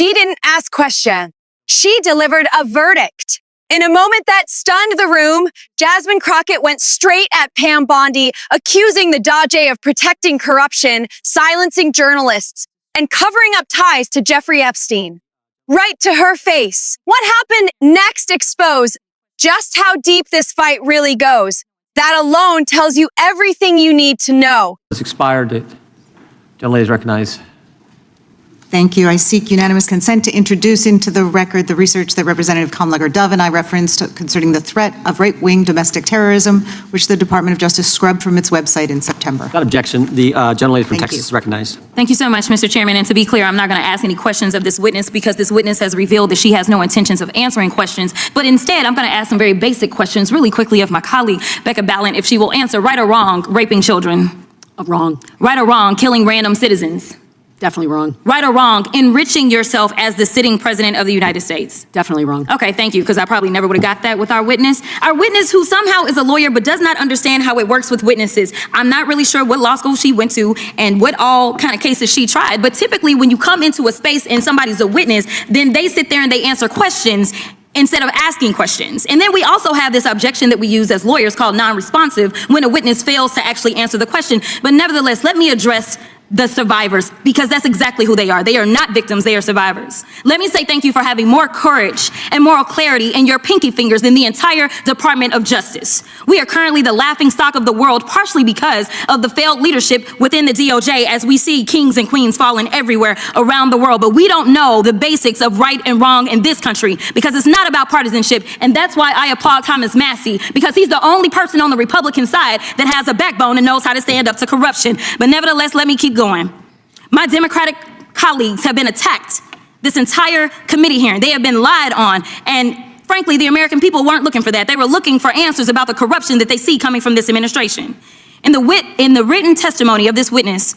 She didn't ask questions. She delivered a verdict. In a moment that stunned the room, Jasmine Crockett went straight at Pam Bondi, accusing the DOJ of protecting corruption, silencing journalists, and covering up ties to Jeffrey Epstein. Right to her face. What happened next exposed just how deep this fight really goes. That alone tells you everything you need to know. It's expired. Gentlelady is recognized. Thank you. I seek unanimous consent to introduce into the record the research that Representative Kamlager-Dove and I referenced concerning the threat of right-wing domestic terrorism, which the Department of Justice scrubbed from its website in September. Without objection, the gentlelady from Texas is recognized. Thank you so much, Mr. Chairman. And to be clear, I'm not going to ask any questions of this witness because this witness has revealed that she has no intentions of answering questions. But instead, I'm going to ask some very basic questions really quickly of my colleague, Becca Ballant, if she will answer right or wrong, raping children. Wrong. Right or wrong, killing random citizens. Definitely wrong. Right or wrong, enriching yourself as the sitting president of the United States. Definitely wrong. Okay, thank you, because I probably never would have got that with our witness. Our witness who somehow is a lawyer but does not understand how it works with witnesses. I'm not really sure what law school she went to and what all kind of cases she tried, but typically when you come into a space and somebody's a witness, then they sit there and they answer questions instead of asking questions. And then we also have this objection that we use as lawyers called non-responsive when a witness fails to actually answer the question. But nevertheless, let me address the survivors, because that's exactly who they are. They are not victims, they are survivors. Let me say thank you for having more courage and moral clarity in your pinky fingers than the entire Department of Justice. We are currently the laughingstock of the world, partially because of the failed leadership within the DOJ, as we see kings and queens falling everywhere around the world. But we don't know the basics of right and wrong in this country, because it's not about partisanship. And that's why I applaud Thomas Massie, because he's the only person on the Republican side that has a backbone and knows how to stand up to corruption. But nevertheless, let me keep going. My Democratic colleagues have been attacked this entire committee hearing. They have been lied on. And frankly, the American people weren't looking for that. They were looking for answers about the corruption that they see coming from this administration. In the written testimony of this witness,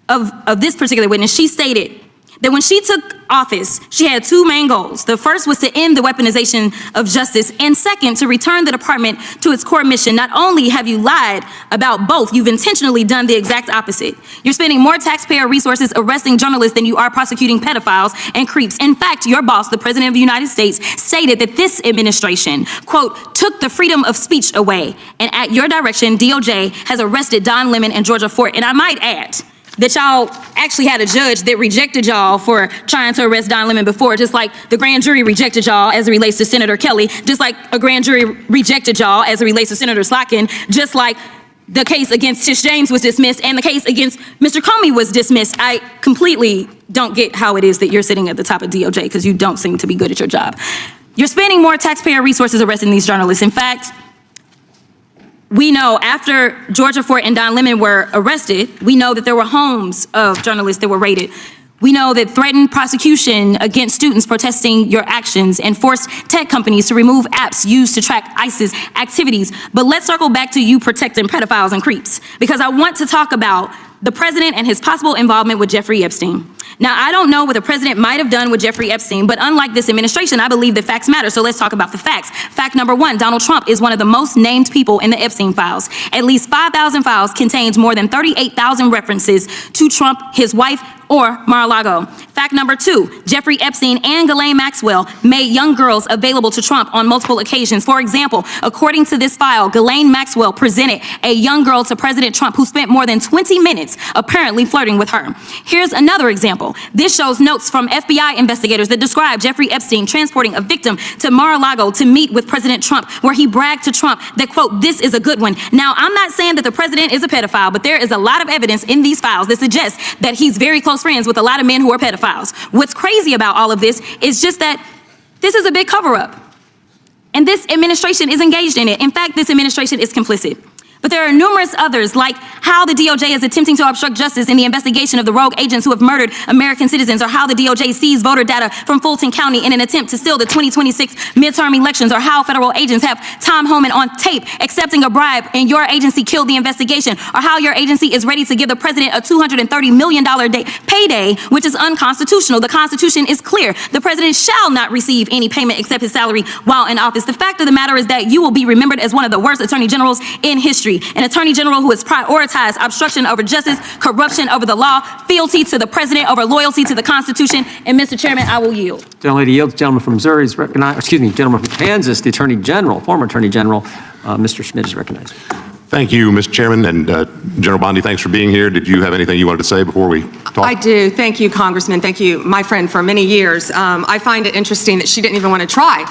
of this particular witness, she stated that when she took office, she had two main goals. The first was to end the weaponization of justice, and second, to return the department to its core mission. Not only have you lied about both, you've intentionally done the exact opposite. You're spending more taxpayer resources arresting journalists than you are prosecuting pedophiles and creeps. In fact, your boss, the President of the United States, stated that this administration, quote, took the freedom of speech away. And at your direction, DOJ has arrested Don Lemon and Georgia Fort. And I might add that y'all actually had a judge that rejected y'all for trying to arrest Don Lemon before, just like the grand jury rejected y'all as it relates to Senator Kelly, just like a grand jury rejected y'all as it relates to Senator Slotkin, just like the case against Tish James was dismissed and the case against Mr. Comey was dismissed. I completely don't get how it is that you're sitting at the top of DOJ, because you don't seem to be good at your job. You're spending more taxpayer resources arresting these journalists. In fact, we know after Georgia Fort and Don Lemon were arrested, we know that there were homes of journalists that were raided. We know that threatened prosecution against students protesting your actions and forced tech companies to remove apps used to track ISIS activities. But let's circle back to you protecting pedophiles and creeps, because I want to talk about the president and his possible involvement with Jeffrey Epstein. Now, I don't know what the president might have done with Jeffrey Epstein, but unlike this administration, I believe that facts matter. So let's talk about the facts. Fact number one, Donald Trump is one of the most named people in the Epstein files. At least 5,000 files contains more than 38,000 references to Trump, his wife, or Mar-a-Lago. Fact number two, Jeffrey Epstein and Ghislaine Maxwell made young girls available to Trump on multiple occasions. For example, according to this file, Ghislaine Maxwell presented a young girl to President Trump who spent more than 20 minutes apparently flirting with her. Here's another example. This shows notes from FBI investigators that describe Jeffrey Epstein transporting a victim to Mar-a-Lago to meet with President Trump, where he bragged to Trump that, quote, this is a good one. Now, I'm not saying that the president is a pedophile, but there is a lot of evidence in these files that suggests that he's very close friends with a lot of men who are pedophiles. What's crazy about all of this is just that this is a big cover-up, and this administration is engaged in it. In fact, this administration is complicit. But there are numerous others, like how the DOJ is attempting to obstruct justice in the investigation of the rogue agents who have murdered American citizens, or how the DOJ seized voter data from Fulton County in an attempt to steal the 2026 midterm elections, or how federal agents have Tom Homan on tape accepting a bribe and your agency killed the investigation, or how your agency is ready to give the president a $230 million payday, which is unconstitutional. The Constitution is clear. The president shall not receive any payment except his salary while in office. The fact of the matter is that you will be remembered as one of the worst attorney generals in history. history. An attorney general who has prioritized obstruction over justice, corruption over the law, fealty to the president over loyalty to the Constitution. And Mr. Chairman, I will yield. Gentlelady yields. Gentleman from Missouri is recognized. Excuse me, gentleman from Kansas, the Attorney General, former Attorney General, Mr. Schmidt is recognized. Thank you, Mr. Chairman, and General Bondi, thanks for being here. Did you have anything you wanted to say before we talk? I do. Thank you, Congressman. Thank you, my friend, for many years. I find it interesting that she didn't even want to try,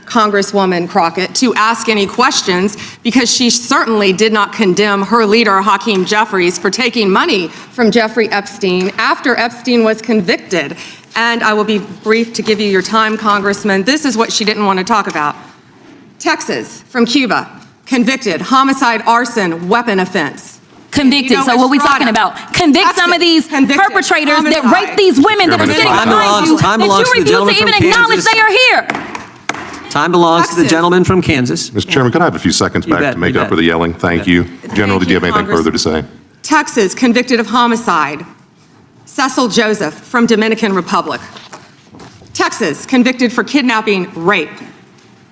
Congresswoman Crockett, to ask any questions because she certainly did not condemn her leader, Hakeem Jeffries, for taking money from Jeffrey Epstein after Epstein was convicted. And I will be brief to give you your time, Congressman. This is what she didn't want to talk about. Texas, from Cuba. Convicted, homicide, arson, weapon offense. Convicted. You know, So what are we talking Estrada, about? Convict some of these convicted, perpetrators that homicide. rape these women that are sitting Time behind you time that belongs you to the refuse to gentleman even from acknowledge Kansas. they are here. Time belongs to the Texas. gentleman from Kansas. Mr. Chairman, could I have a few seconds You back bet, to make you up bet. for the yelling? Thank you. General, did you have anything Congress. further to say? Texas, convicted of homicide. Cecil Joseph from Dominican Republic. Texas, convicted for kidnapping, rape.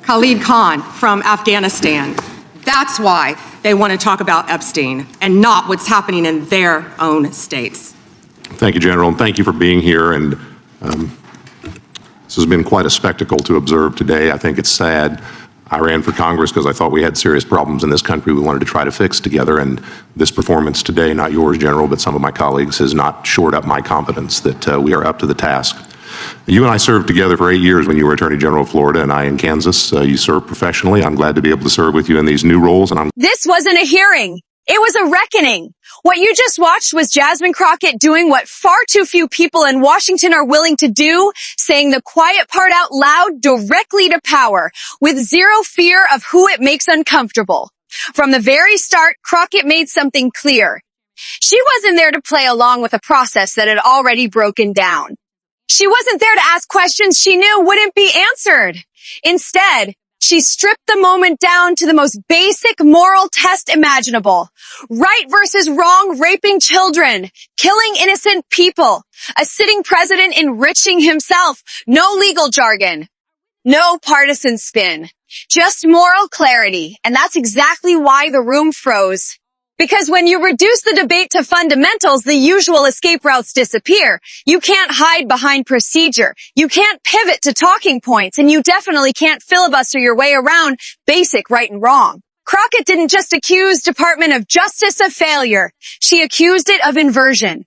Khalid Khan from Afghanistan. That's why they want to talk about Epstein and not what's happening in their own states. Thank you, General, and thank you for being here. And this has been quite a spectacle to observe today. I think it's sad. I ran for Congress because I thought we had serious problems in this country we wanted to try to fix together. And this performance today, not yours, General, but some of my colleagues, has not shored up my confidence that we are up to the task. You and I served together for 8 years when you were Attorney General of Florida and I in Kansas. You served professionally. I'm glad to be able to serve with you in these new roles. And This wasn't a hearing. It was a reckoning. What you just watched was Jasmine Crockett doing what far too few people in Washington are willing to do, saying the quiet part out loud directly to power, with zero fear of who it makes uncomfortable. From the very start, Crockett made something clear. She wasn't there to play along with a process that had already broken down. She wasn't there to ask questions she knew wouldn't be answered. Instead, she stripped the moment down to the most basic moral test imaginable. Right versus wrong, raping children, killing innocent people, a sitting president enriching himself, no legal jargon, no partisan spin, just moral clarity. And that's exactly why the room froze. Because when you reduce the debate to fundamentals, the usual escape routes disappear. You can't hide behind procedure. You can't pivot to talking points, and you definitely can't filibuster your way around basic right and wrong. Crockett didn't just accuse Department of Justice of failure. She accused it of inversion.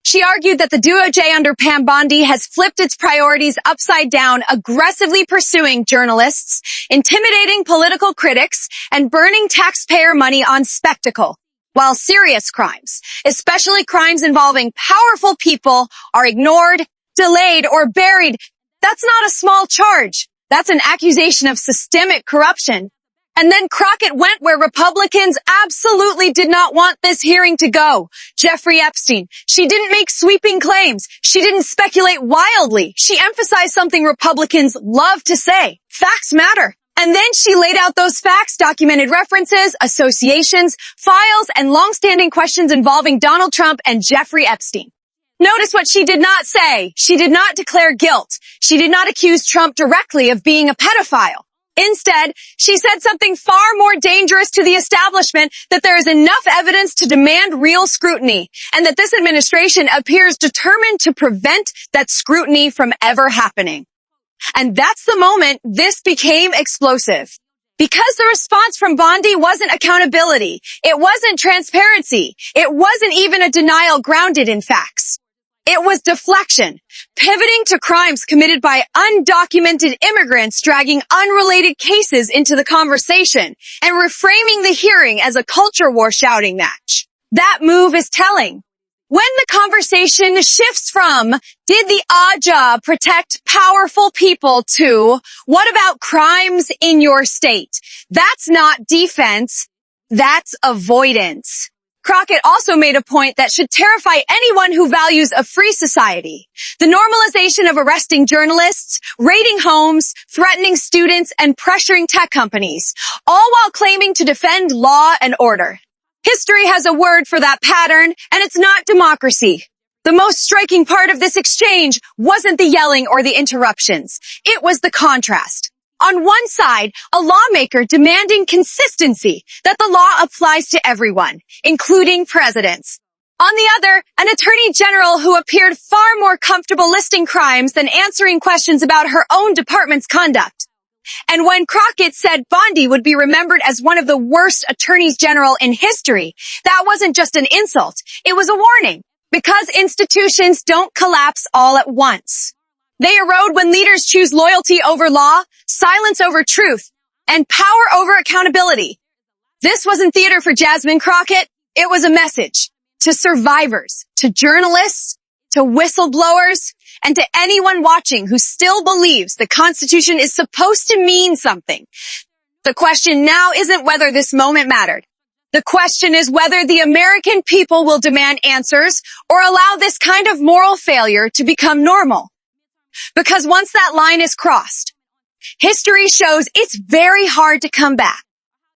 She argued that the DOJ under Pam Bondi has flipped its priorities upside down, aggressively pursuing journalists, intimidating political critics, and burning taxpayer money on spectacle. While serious crimes, especially crimes involving powerful people, are ignored, delayed, or buried, that's not a small charge. That's an accusation of systemic corruption. And then Crockett went where Republicans absolutely did not want this hearing to go. Jeffrey Epstein. She didn't make sweeping claims. She didn't speculate wildly. She emphasized something Republicans love to say. Facts matter. And then she laid out those facts, documented references, associations, files, and long-standing questions involving Donald Trump and Jeffrey Epstein. Notice what she did not say. She did not declare guilt. She did not accuse Trump directly of being a pedophile. Instead, she said something far more dangerous to the establishment, that there is enough evidence to demand real scrutiny, and that this administration appears determined to prevent that scrutiny from ever happening. And that's the moment this became explosive. Because the response from Bondi wasn't accountability, it wasn't transparency, it wasn't even a denial grounded in facts. It was deflection, pivoting to crimes committed by undocumented immigrants, dragging unrelated cases into the conversation, and reframing the hearing as a culture war shouting match. That move is telling. When the conversation shifts from, did the odd job protect powerful people, to, what about crimes in your state? That's not defense, that's avoidance. Crockett also made a point that should terrify anyone who values a free society. The normalization of arresting journalists, raiding homes, threatening students, and pressuring tech companies, all while claiming to defend law and order. History has a word for that pattern, and it's not democracy. The most striking part of this exchange wasn't the yelling or the interruptions. It was the contrast. On one side, a lawmaker demanding consistency, that the law applies to everyone, including presidents. On the other, an attorney general who appeared far more comfortable listing crimes than answering questions about her own department's conduct. And when Crockett said Bondi would be remembered as one of the worst attorneys general in history, that wasn't just an insult, it was a warning. Because institutions don't collapse all at once. They erode when leaders choose loyalty over law, silence over truth, and power over accountability. This wasn't theater for Jasmine Crockett. It was a message to survivors, to journalists, to whistleblowers, and to anyone watching who still believes the Constitution is supposed to mean something. The question now isn't whether this moment mattered. The question is whether the American people will demand answers or allow this kind of moral failure to become normal. Because once that line is crossed, history shows it's very hard to come back.